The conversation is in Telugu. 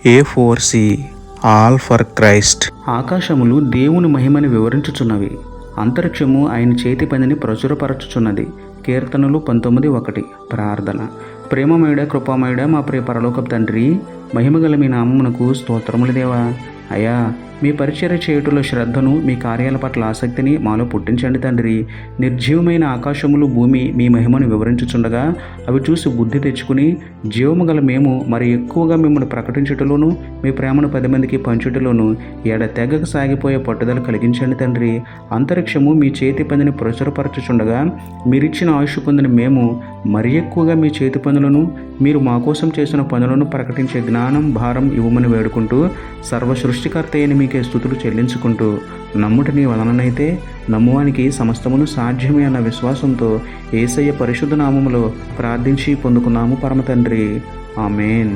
A4C all for Christ. ఆకాశములు దేవుని మహిమని వివరించుచున్నవి, అంతరిక్షము ఆయన చేతి పనిని ప్రచురపరచుచున్నది. కీర్తనలు 19:1. ప్రార్థన. ప్రేమమయుడ, కృపామయుడ, మా ప్రియ పరలోకపు తండ్రి, మహిమగల మీ నామమునకు స్తోత్రములు దేవా. అయ్యా, మీ పరిచర్య చేయుటలో శ్రద్ధను, మీ కార్యాల పట్ల ఆసక్తిని మాలో పుట్టించండి తండ్రి. నిర్జీవమైన ఆకాశములు, భూమి మీ మహిమను వివరించుచుండగా అవి చూసి బుద్ధి తెచ్చుకుని జీవము గల మేము మరి ఎక్కువగా మిమ్మల్ని ప్రకటించుటలోను, మీ ప్రేమను 10 మందికి పంచుటలోను తెగక సాగిపోయే పట్టుదల కలిగించండి తండ్రి. అంతరిక్షము మీ చేతి పనిని ప్రచురపరచుచుండగా మీరిచ్చిన ఆయుష్ పొందిన మేము మరి ఎక్కువగా మీ చేతి పనులను, మీరు మా కోసం చేసిన పనులను ప్రకటించే జ్ఞానం, భారం ఇవ్వమని వేడుకుంటూ, సర్వ సృష్టికర్త అయిన మీకే స్తుతులు చెల్లించుకుంటూ, నమ్ముట నీ వలననైతే నమ్మువానికి సమస్తమును సాధ్యమే అన్న విశ్వాసంతో యేసయ్య పరిశుద్ధ నామములో ప్రార్థించి పొందుకున్నాము పరమ తండ్రి. ఆమేన్.